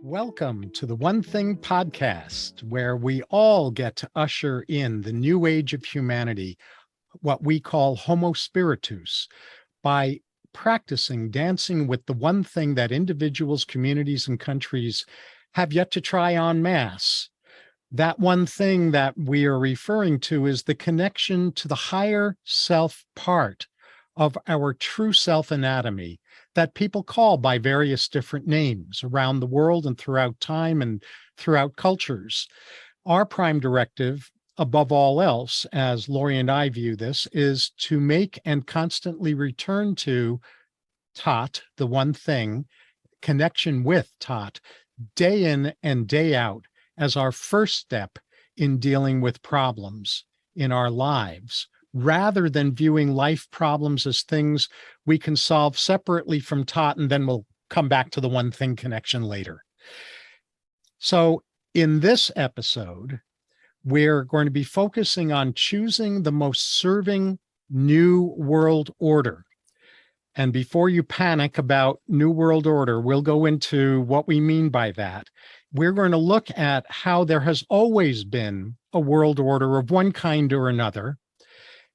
Welcome to the One Thing podcast, where we all get to usher in the new age of humanity, what we call Homo Spiritus, by practicing dancing with the one thing that individuals, communities, and countries have yet to try en masse. That one thing that we are referring to is the connection to the higher self part of our true self anatomy that people call by various different names around the world and throughout time and throughout cultures. Our prime directive, above all else, as Lori and I view this, is to make and constantly return to Tat, the one thing, connection with Tat, day in and day out as our first step in dealing with problems in our lives, rather than viewing life problems as things we can solve separately from Tat, and then we'll come back to the one thing connection later. So in this episode, we're going to be focusing on choosing the most serving new world order. And before you panic about New World Order, we'll go into what we mean by that. We're going to look at how there has always been a world order of one kind or another,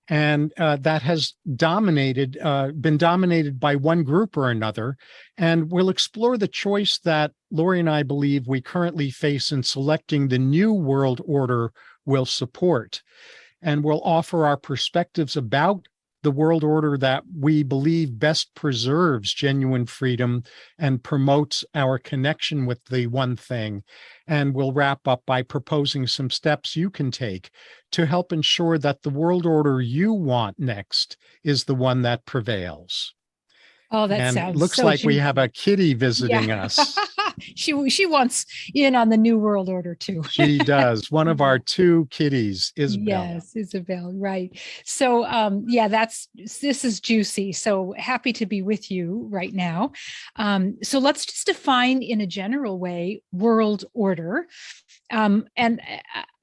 and that has been dominated by one group or another. And we'll explore the choice that Lori and I believe we currently face in selecting the new world order we'll support. And we'll offer our perspectives about the world order that we believe best preserves genuine freedom and promotes our connection with the one thing. And we'll wrap up by proposing some steps you can take to help ensure that the world order you want next is the one that prevails. Oh, that and sounds looks so like we juicy. have a kitty visiting us. She wants in on the New World Order too. She does. One of our two kitties, Isabel. Yes, Isabel, right. So this is juicy. So happy to be with you right now. So let's just define in a general way world order.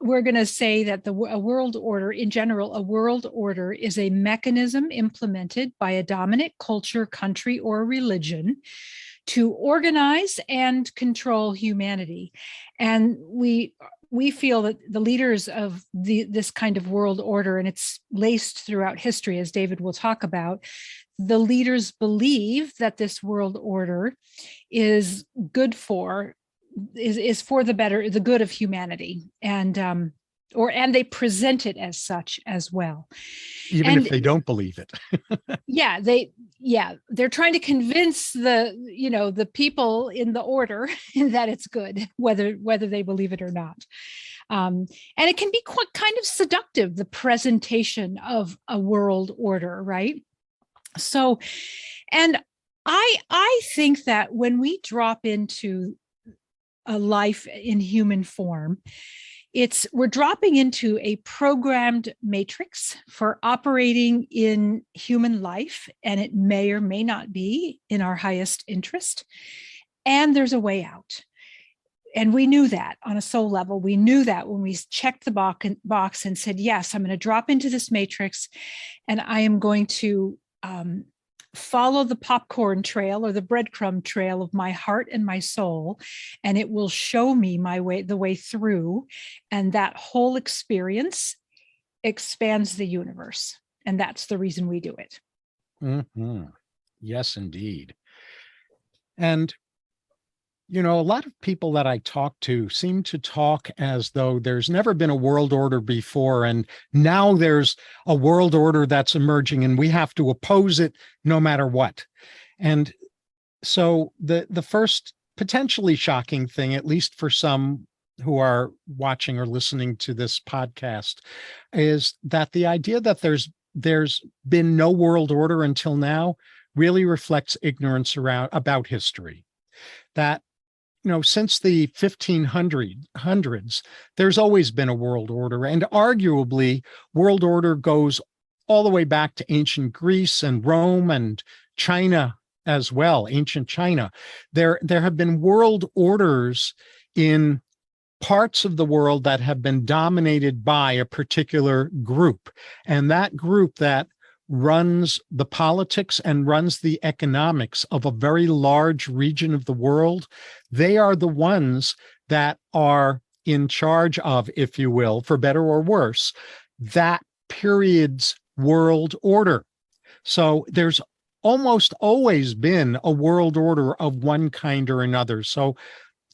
We're going to say that a world order, in general, a world order is a mechanism implemented by a dominant culture, country, or religion to organize and control humanity. And we feel that the leaders of this kind of world order, and it's laced throughout history, as David will talk about, the leaders believe that this world order is good for the good of humanity, and they present it as such as well, even if they don't believe it. They're trying to convince the people in the order that it's good, whether they believe it or not. And it can be quite kind of seductive, the presentation of a world order, right? So, and I think that when we drop into a life in human form, we're dropping into a programmed matrix for operating in human life, and it may or may not be in our highest interest. And there's a way out. And we knew that on a soul level. We knew that when we checked the box and said, yes, I'm going to drop into this matrix, and I am going to follow the popcorn trail or the breadcrumb trail of my heart and my soul, and it will show me the way through. And that whole experience expands the universe. And that's the reason we do it. Mm-hmm. Yes, indeed. And a lot of people that I talk to seem to talk as though there's never been a world order before, and now there's a world order that's emerging, and we have to oppose it no matter what. And so the first potentially shocking thing, at least for some who are watching or listening to this podcast, is that the idea that there's been no world order until now really reflects ignorance about history. That since the 1500s, there's always been a world order, and arguably world order goes all the way back to ancient Greece and Rome and China as well, ancient China. There have been world orders in parts of the world that have been dominated by a particular group, and that group that runs the politics and runs the economics of a very large region of the world. They are the ones that are in charge of, if you will, for better or worse, that period's world order. So there's almost always been a world order of one kind or another. So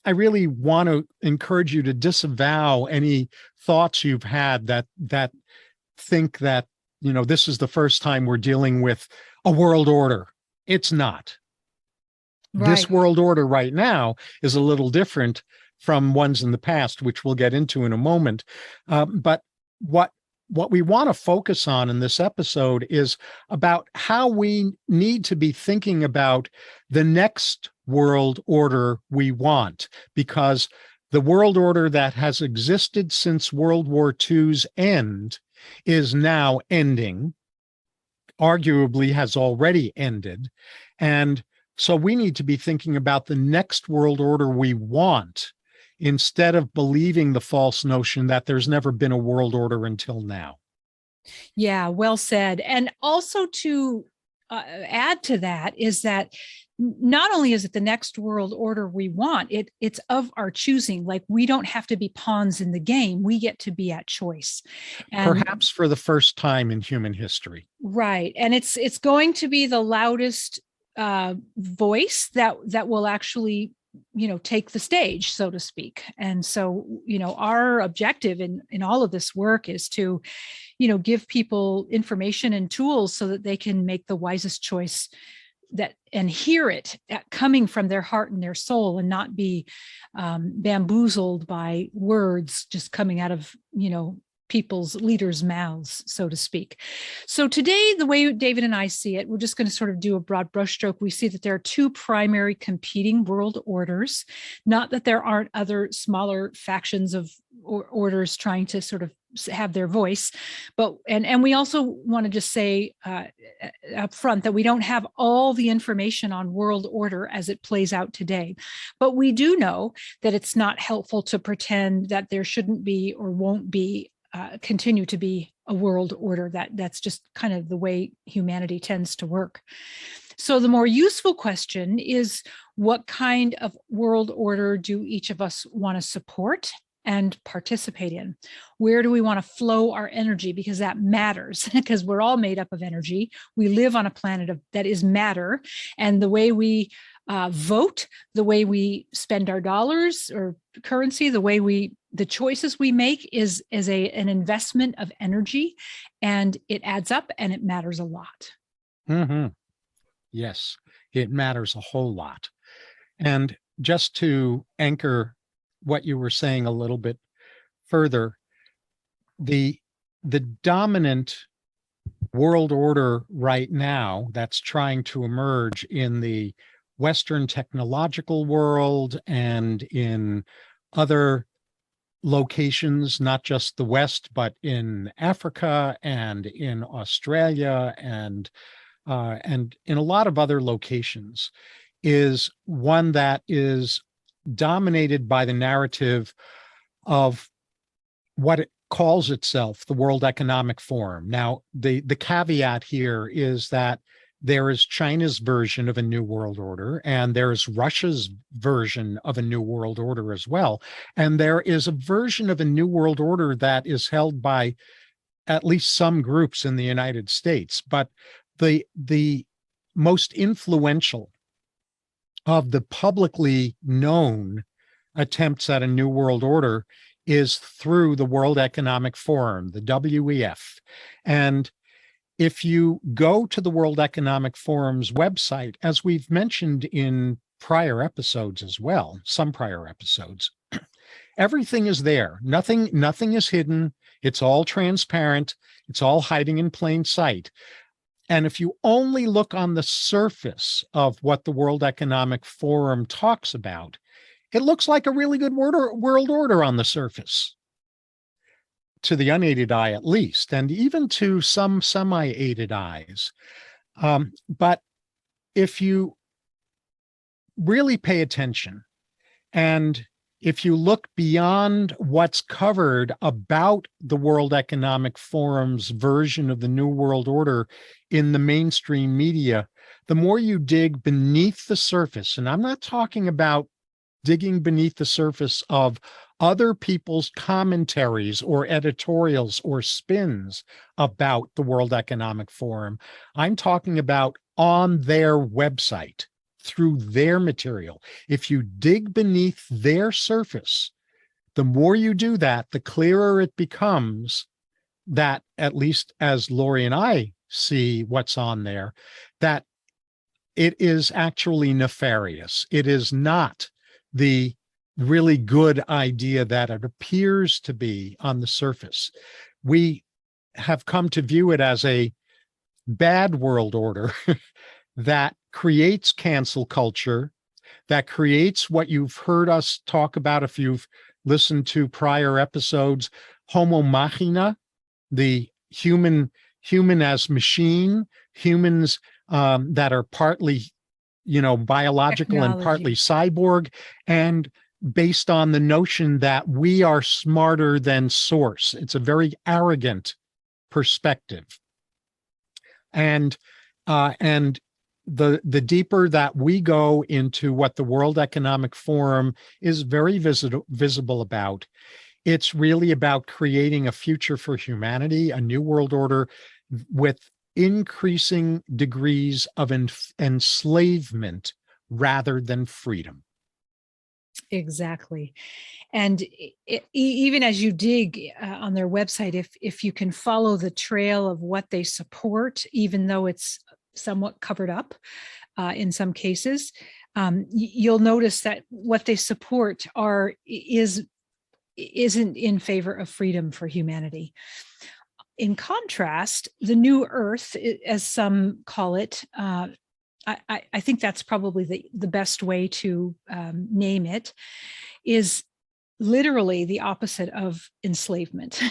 I really want to encourage you to disavow any thoughts you've had that think that, this is the first time we're dealing with a world order. It's not. Right. This world order right now is a little different from ones in the past, which we'll get into in a moment. But what we want to focus on in this episode is about how we need to be thinking about the next world order we want, because the world order that has existed since World War II's end is now ending, arguably has already ended. And so we need to be thinking about the next world order we want, instead of believing the false notion that there's never been a world order until now. Yeah, well said. And also to add to that is that not only is it the next world order we want, it's of our choosing. Like, we don't have to be pawns in the game. We get to be at choice. And perhaps for the first time in human history. Right. And it's going to be the loudest voice that will actually take the stage, so to speak. And so our objective in all of this work is to give people information and tools so that they can make the wisest choice and hear it coming from their heart and their soul, and not be bamboozled by words just coming out of people's leaders' mouths, so to speak. So today, the way David and I see it, we're just going to sort of do a broad brushstroke. We see that there are two primary competing world orders, not that there aren't other smaller factions of orders trying to sort of have their voice, but and we also want to just say up front that we don't have all the information on world order as it plays out today, but we do know that it's not helpful to pretend that there shouldn't be or won't be continue to be a world order. That's just kind of the way humanity tends to work. So the more useful question is, what kind of world order do each of us want to support and participate in? Where do we want to flow our energy? Because that matters, because we're all made up of energy. We live on a planet that is matter, and the way we vote, the way we spend our dollars or currency, the choices we make is an investment of energy, and it adds up and it matters a lot. Mm-hmm. Yes, it matters a whole lot. And just to anchor what you were saying a little bit further, the dominant world order right now that's trying to emerge in the Western technological world and in other locations, not just the West, but in Africa and in Australia and in a lot of other locations, is one that is dominated by the narrative of what it calls itself the World Economic Forum. Now, the caveat here is that there is China's version of a new world order, and there's Russia's version of a new world order as well. And there is a version of a new world order that is held by at least some groups in the United States. But the most influential of the publicly known attempts at a new world order is through the World Economic Forum, the WEF. And if you go to the World Economic Forum's website, as we've mentioned in prior episodes as well, some prior episodes, everything is there. Nothing is hidden. It's all transparent. It's all hiding in plain sight. And if you only look on the surface of what the World Economic Forum talks about, it looks like a really good world order on the surface, to the unaided eye at least, and even to some semi-aided eyes. But if you really pay attention and if you look beyond what's covered about the World Economic Forum's version of the New World Order in the mainstream media, the more you dig beneath the surface, and I'm not talking about digging beneath the surface of other people's commentaries or editorials or spins about the World Economic Forum. I'm talking about on their website, through their material. If you dig beneath their surface, the more you do that, the clearer it becomes that, at least as Lori and I see what's on there, that it is actually nefarious. It is not the really good idea that it appears to be on the surface. We have come to view it as a bad world order that creates cancel culture, that creates what you've heard us talk about if you've listened to prior episodes, homo machina, the human as machine, humans that are partly, biological and partly cyborg, and based on the notion that we are smarter than source. It's a very arrogant perspective. And the deeper that we go into what the World Economic Forum is very visible about, it's really about creating a future for humanity, a new world order with increasing degrees of enslavement rather than freedom. Exactly. And even as you dig on their website, if you can follow the trail of what they support, even though it's somewhat covered up in some cases, you'll notice that what they support isn't in favor of freedom for humanity. In contrast, the New Earth, as some call it, I think that's probably the best way to name it, is literally the opposite of enslavement.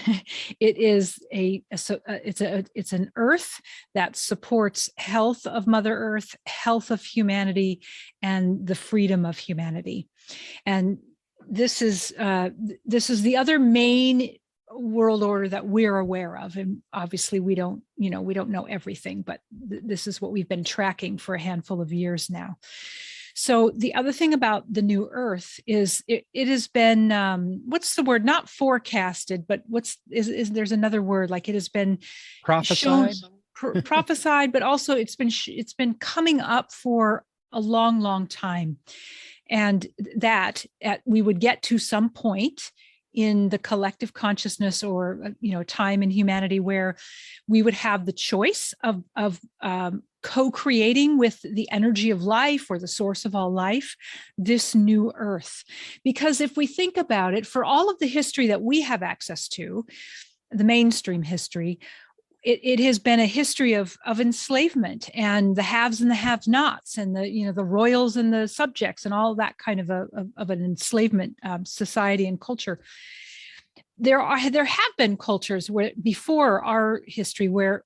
It is it's an earth that supports health of Mother Earth, health of humanity, and the freedom of humanity. And this is the other main world order that we're aware of, and obviously we don't know everything, but this is what we've been tracking for a handful of years now. So the other thing about the New Earth is it has been what's the word, not forecasted, but there's another word, like it has been prophesied, prophesied, but also it's been coming up for a long time, and that we would get to some point in the collective consciousness or time in humanity where we would have the choice of co-creating with the energy of life or the source of all life, this new earth. Because if we think about it, for all of the history that we have access to, the mainstream history, it has been a history of enslavement and the haves and the have-nots, and the royals and the subjects, and all that kind of an enslavement society and culture. There have been cultures where before our history where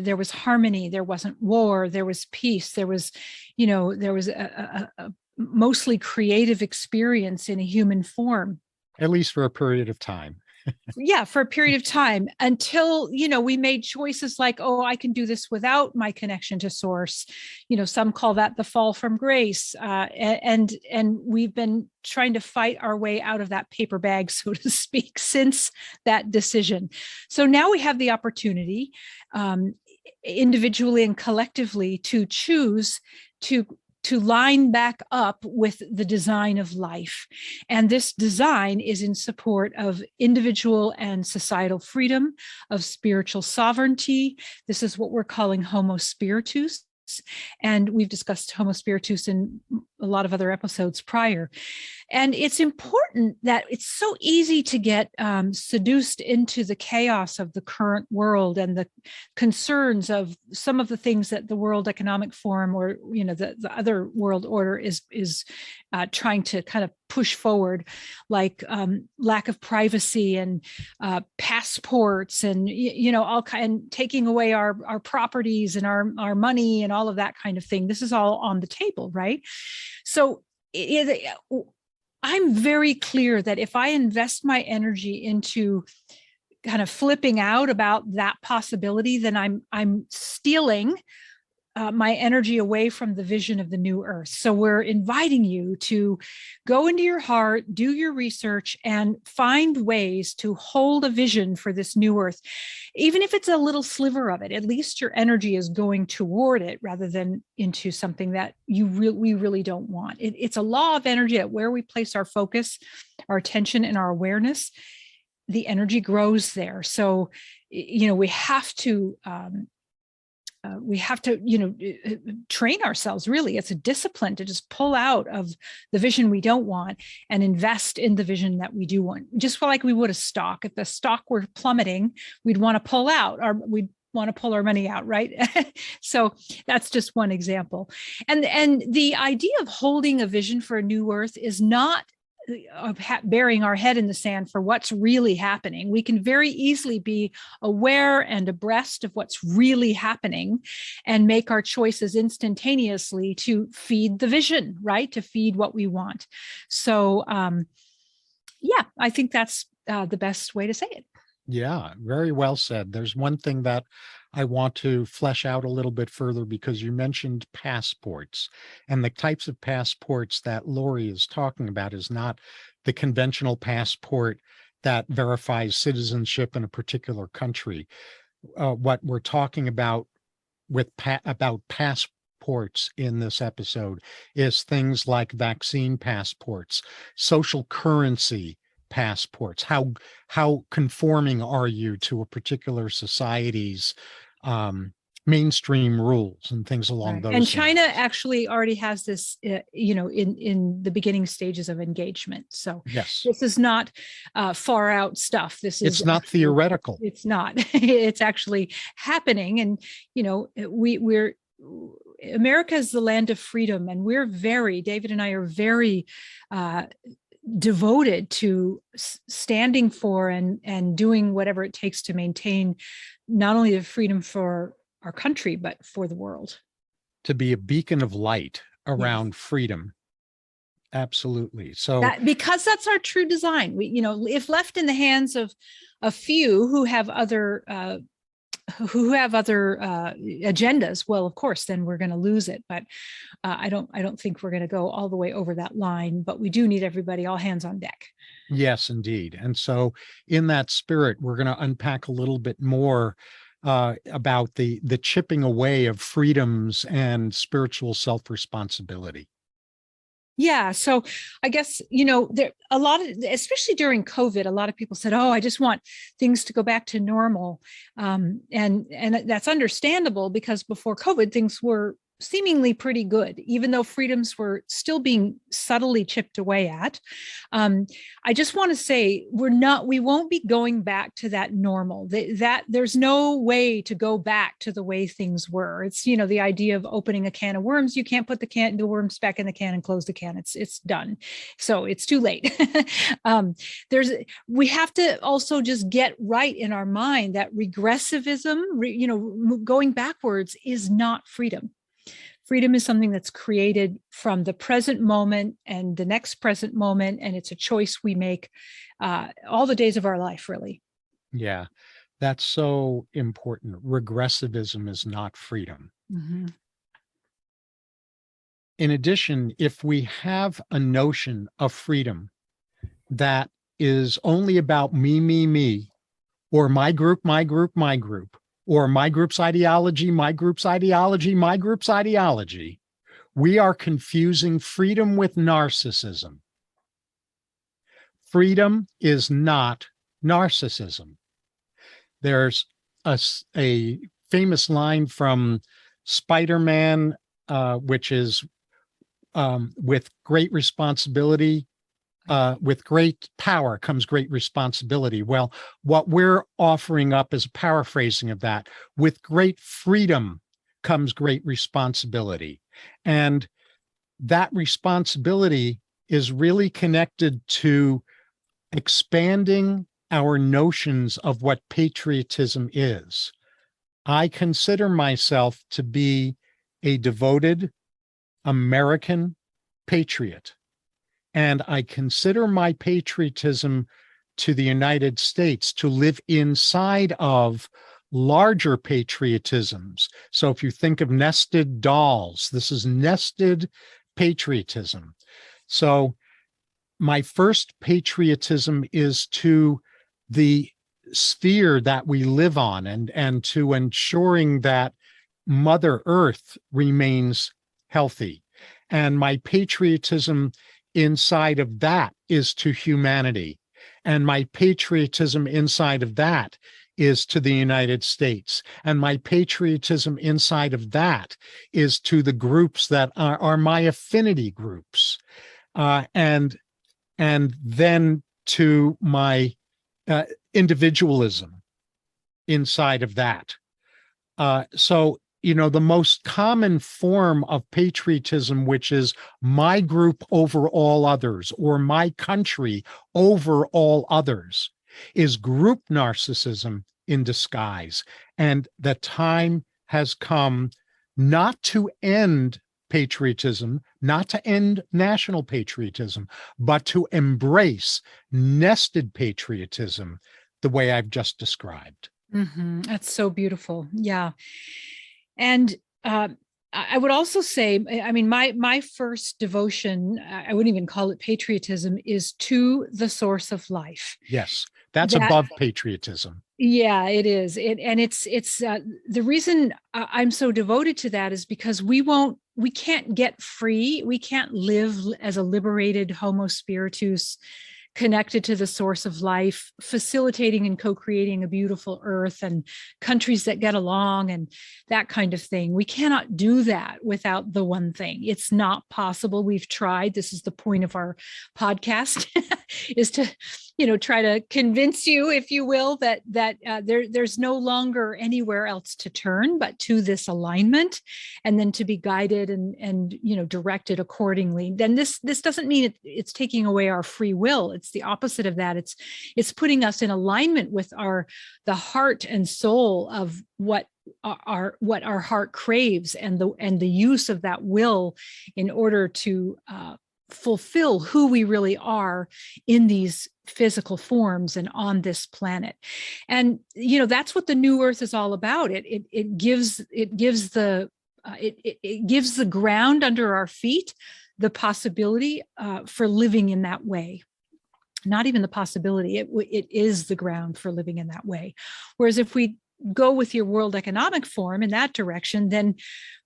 there was harmony, there wasn't war, there was peace, there was a mostly creative experience in a human form, at least for a period of time. Yeah, for a period of time, until we made choices like, oh, I can do this without my connection to source. Some call that the fall from grace, and we've been trying to fight our way out of that paper bag, so to speak, since that decision. So now we have the opportunity, individually and collectively, to choose to line back up with the design of life. And this design is in support of individual and societal freedom, of spiritual sovereignty. This is what we're calling Homo Spiritus. And we've discussed Homo Spiritus in a lot of other episodes prior. And it's important that it's so easy to get seduced into the chaos of the current world and the concerns of some of the things that the World Economic Forum or the other world order is trying to kind of push forward, like lack of privacy and passports and and taking away our properties and our money and all of that kind of thing. This is all on the table, right? So I'm very clear that if I invest my energy into kind of flipping out about that possibility, then I'm stealing my energy away from the vision of the new earth. So we're inviting you to go into your heart, do your research, and find ways to hold a vision for this new earth. Even if it's a little sliver of it, at least your energy is going toward it rather than into something that we really don't want. It's a law of energy that where we place our focus, our attention, and our awareness, the energy grows there. So, we have to train ourselves. Really, it's a discipline to just pull out of the vision we don't want and invest in the vision that we do want. Just like we would a stock. If the stock were plummeting, we'd want to pull out, or we'd want to pull our money out, right? So that's just one example. And the idea of holding a vision for a new earth is not of burying our head in the sand for what's really happening. We can very easily be aware and abreast of what's really happening and make our choices instantaneously to feed the vision, right? To feed what we want. So, I think that's the best way to say it. Yeah, very well said. There's one thing that I want to flesh out a little bit further, because you mentioned passports, and the types of passports that Lori is talking about is not the conventional passport that verifies citizenship in a particular country. What we're talking about about passports in this episode is things like vaccine passports, social currency passports. How conforming are you to a particular society's mainstream rules and things along those And lines. China actually already has this, in the beginning stages of engagement. So Yes, this is not far out stuff. it's not theoretical. It's not. It's actually happening. And we're America is the land of freedom, and David and I are very devoted to standing for and doing whatever it takes to maintain not only the freedom for our country, but for the world. To be a beacon of light around Yes. freedom. Absolutely. So because that's our true design. We, if left in the hands of a few who have other agendas, well, of course, then we're going to lose it. But I don't think we're going to go all the way over that line. But we do need everybody, all hands on deck. yes, indeed. And so in that spirit, we're going to unpack a little bit more about the chipping away of freedoms and spiritual self-responsibility. Yeah. So I guess, there a lot of, especially during COVID, a lot of people said, oh, I just want things to go back to normal. And that's understandable, because before COVID, things were seemingly pretty good, even though freedoms were still being subtly chipped away at. I just want to say we won't be going back to that normal. That there's no way to go back to the way things were. It's, the idea of opening a can of worms. You can't put the worms back in the can and close the can. It's done. So it's too late. We have to also just get right in our mind that regressivism, going backwards is not freedom. Freedom is something that's created from the present moment and the next present moment, and it's a choice we make all the days of our life, really. Yeah, that's so important. Regressivism is not freedom. Mm-hmm. In addition, if we have a notion of freedom that is only about me, or my group, or my group's ideology, my group's ideology, my group's ideology, we are confusing freedom with narcissism. Freedom is not narcissism. There's a famous line from Spider-Man, which is with great responsibility, with great power comes great responsibility. Well, what we're offering up is a paraphrasing of that. With great freedom comes great responsibility. And that responsibility is really connected to expanding our notions of what patriotism is. I consider myself to be a devoted American patriot. And I consider my patriotism to the United States to live inside of larger patriotisms. So if you think of nested dolls, this is nested patriotism. So my first patriotism is to the sphere that we live on, and to ensuring that Mother Earth remains healthy. And my patriotism inside of that is to humanity. And my patriotism inside of that is to the United States. And my patriotism inside of that is to the groups that are my affinity groups. And then to my individualism inside of that. So, the most common form of patriotism, which is my group over all others, or my country over all others, is group narcissism in disguise. And the time has come not to end patriotism, not to end national patriotism, but to embrace nested patriotism the way I've just described. That's so beautiful. Yeah. And I would also say, I mean, my first devotion, I wouldn't even call it patriotism, is to the source of life. Yes, that's above patriotism. Yeah, it is. It's the reason I'm so devoted to that is because we can't get free. We can't live as a liberated Homo spiritus, connected to the source of life, facilitating and co-creating a beautiful earth and countries that get along and that kind of thing. We cannot do that without the one thing. It's not possible. We've tried. This is the point of our podcast, is to, try to convince you, if you will, that there's no longer anywhere else to turn but to this alignment, and then to be guided and directed accordingly. Then this doesn't mean it's taking away our free will. It's the opposite of that. It's putting us in alignment with the heart and soul of what our heart craves, and the use of that will in order to fulfill who we really are in these physical forms and on this planet. And that's what the new earth is all about. It gives the ground under our feet the possibility for living in that way. Not even the possibility, it is the ground for living in that way. Whereas if we go with your World Economic Forum in that direction, then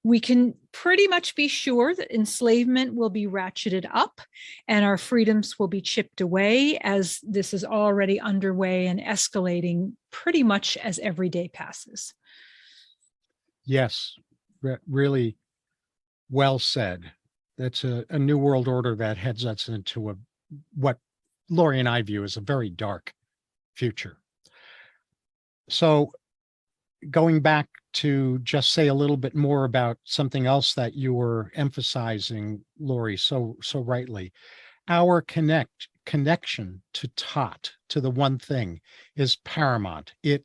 we can pretty much be sure that enslavement will be ratcheted up and our freedoms will be chipped away, as this is already underway and escalating pretty much as every day passes. Yes, really well said. That's a new world order that heads us into what Lori and I view as a very dark future. So going back to just say a little bit more about something else that you were emphasizing, Lori, so rightly, our connection to Tot, to the one thing, is paramount. It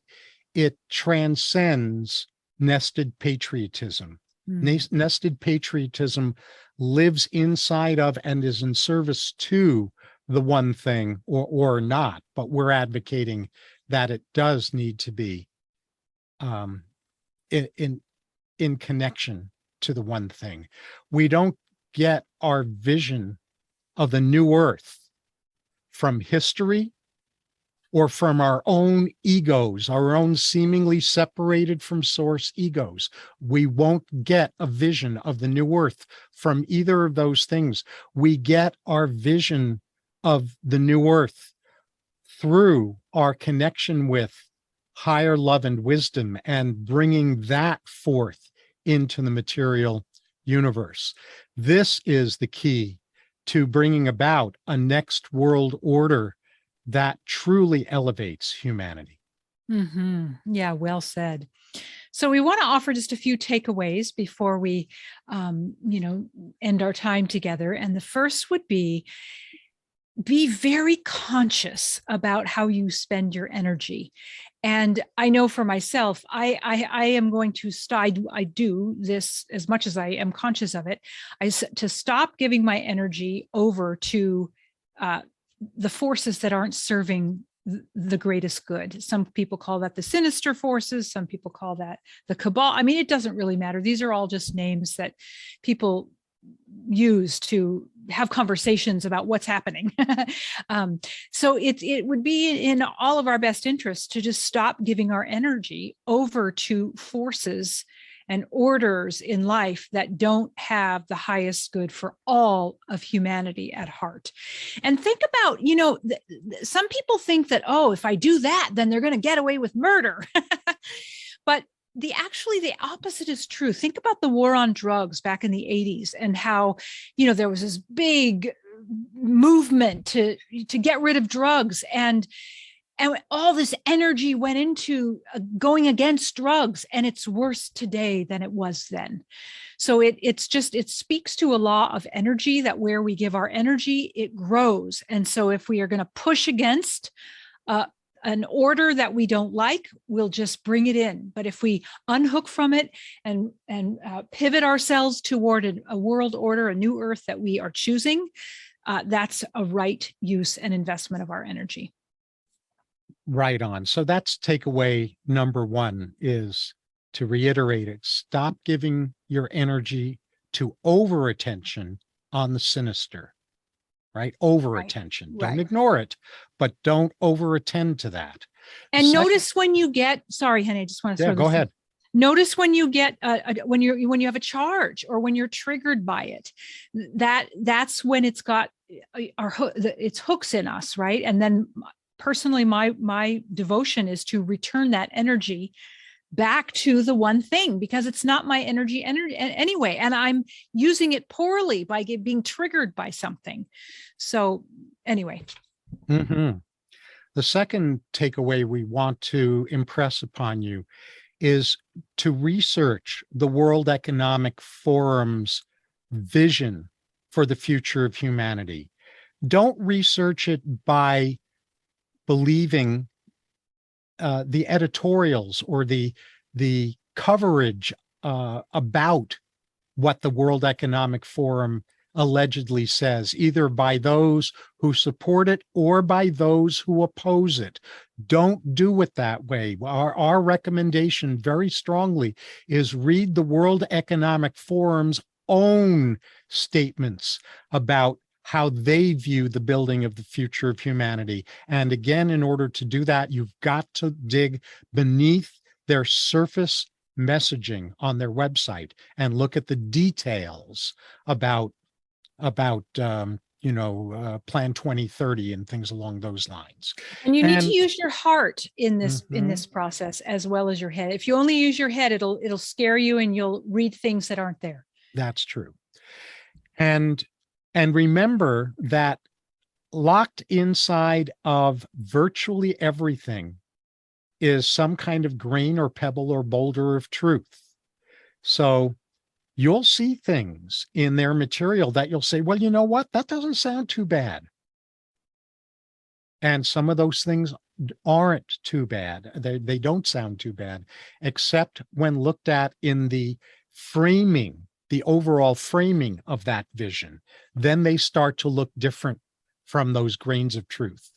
transcends nested patriotism. Nested patriotism lives inside of and is in service to the one thing, or not, but we're advocating that it does need to be in connection to the one thing. We don't get our vision of the new earth from history or from our own egos, our own seemingly separated from source egos. We won't get a vision of the new earth from either of those things. We get our vision of the new earth through our connection with higher love and wisdom, and bringing that forth into the material universe. This is the key to bringing about a next world order that truly elevates humanity. Yeah, well said. So we want to offer just a few takeaways before we, end our time together. And the first would be very conscious about how you spend your energy. And I know for myself, I am going to I do this as much as I am conscious of it. To stop giving my energy over to the forces that aren't serving the greatest good. Some people call that the sinister forces. Some people call that the cabal. I mean, it doesn't really matter. These are all just names that people use to have conversations about what's happening. So it would be in all of our best interests to just stop giving our energy over to forces and orders in life that don't have the highest good for all of humanity at heart. And think about, some people think that, oh, if I do that, then they're going to get away with murder. But the opposite is true. Think about the war on drugs back in the 80s and how, there was this big movement to get rid of drugs, and all this energy went into going against drugs, and it's worse today than it was then. So it speaks to a law of energy, that where we give our energy, it grows. And so if we are going to push against an order that we don't like, we'll just bring it in. But if we unhook from it and pivot ourselves toward a world order, a new earth that we are choosing, that's a right use and investment of our energy. Right on. So that's takeaway number one, is to reiterate it. Stop giving your energy to over attention on the sinister. Right? Over attention. Don't ignore it, but don't over attend to that. And notice when you get, sorry, honey, I just want to throw go ahead. Notice when you get when you have a charge, or when you're triggered by it, that's when it's got its hooks in us, right? And then personally, my devotion is to return that energy back to the one thing, because it's not my energy anyway, and I'm using it poorly by being triggered by something. So anyway. Mm-hmm. The second takeaway we want to impress upon you is to research the World Economic Forum's vision for the future of humanity. Don't research it by believing the editorials or the coverage about what the World Economic Forum allegedly says, either by those who support it or by those who oppose it. Don't do it that way. Our recommendation very strongly is read the World Economic Forum's own statements about how they view the building of the future of humanity. And again, in order to do that, you've got to dig beneath their surface messaging on their website and look at the details about Plan 2030 and things along those lines. And you need to use your heart in this process as well as your head. If you only use your head, it'll scare you, and you'll read things that aren't there. That's true. And remember that locked inside of virtually everything is some kind of grain or pebble or boulder of truth. So you'll see things in their material that you'll say, well, you know what? That doesn't sound too bad. And some of those things aren't too bad. They don't sound too bad, except when looked at in the framing, the overall framing of that vision. Then they start to look different from those grains of truth.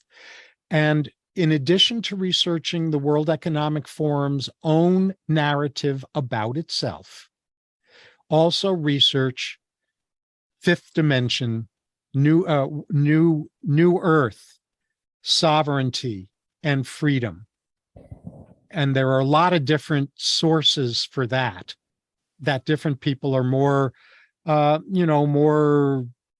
And in addition to researching the World Economic Forum's own narrative about itself, also research Fifth Dimension, New Earth, sovereignty, and freedom. And there are a lot of different sources for that different people are more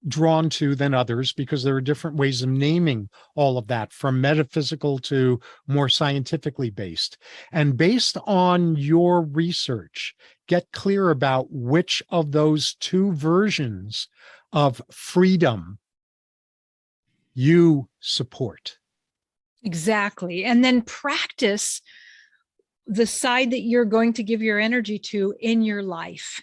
drawn to than others, because there are different ways of naming all of that, from metaphysical to more scientifically based. And based on your research, get clear about which of those two versions of freedom you support. Exactly. And then practice the side that you're going to give your energy to in your life.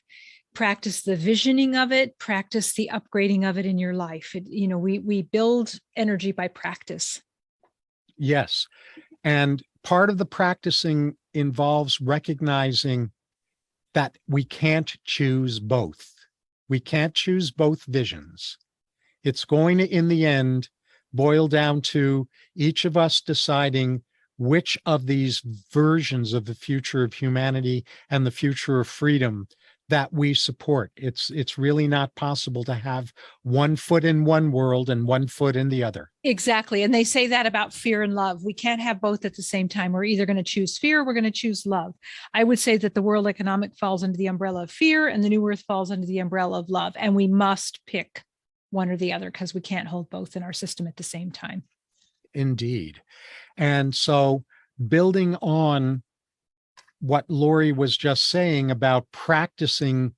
Practice the visioning of it, practice the upgrading of it in your life. We build energy by practice. Yes. And part of the practicing involves recognizing that we can't choose both. We can't choose both visions. It's going to, in the end, boil down to each of us deciding which of these versions of the future of humanity and the future of freedom that we support. It's really not possible to have one foot in one world and one foot in the other. Exactly. And they say that about fear and love. We can't have both at the same time. We're either going to choose fear or we're going to choose love. I would say that the World Economic falls under the umbrella of fear and the New Earth falls under the umbrella of love. And we must pick one or the other because we can't hold both in our system at the same time. Indeed. And so building on what Lori was just saying about practicing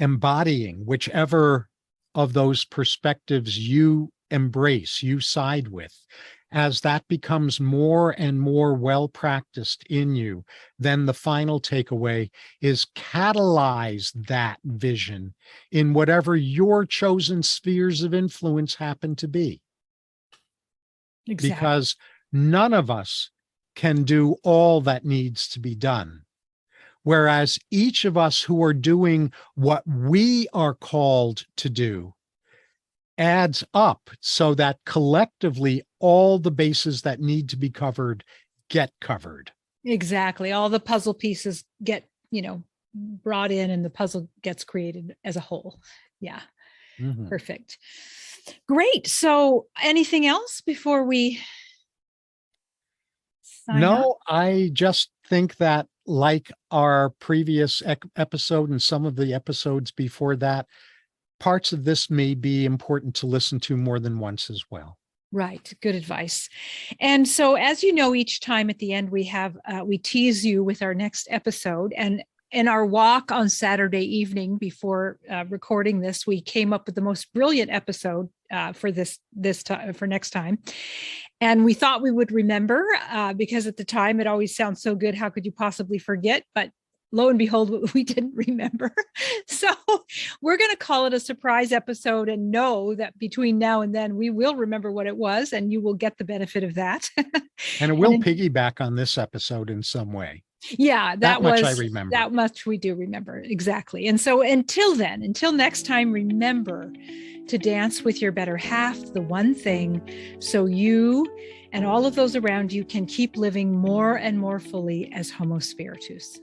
embodying whichever of those perspectives you embrace, you side with, as that becomes more and more well practiced in you, then the final takeaway is catalyze that vision in whatever your chosen spheres of influence happen to be. Exactly. Because none of us can do all that needs to be done. Whereas each of us who are doing what we are called to do adds up so that collectively all the bases that need to be covered get covered. Exactly. All the puzzle pieces get, brought in and the puzzle gets created as a whole. Yeah. Mm-hmm. Perfect. Great. So anything else before we sign No, off? I just think that like our previous episode and some of the episodes before that, parts of this may be important to listen to more than once as well. Right. Good advice. And so, as you know, each time at the end, we tease you with our next episode. And in our walk on Saturday evening before recording this, we came up with the most brilliant episode for this time, for next time. And we thought we would remember because at the time it always sounds so good. How could you possibly forget? But lo and behold, we didn't remember. So we're going to call it a surprise episode and know that between now and then we will remember what it was and you will get the benefit of that. And it will piggyback on this episode in some way. Yeah, that much I remember. That much we do remember. Exactly. And so until then, until next time, remember to dance with your better half, the one thing, so you and all of those around you can keep living more and more fully as Homo Spiritus.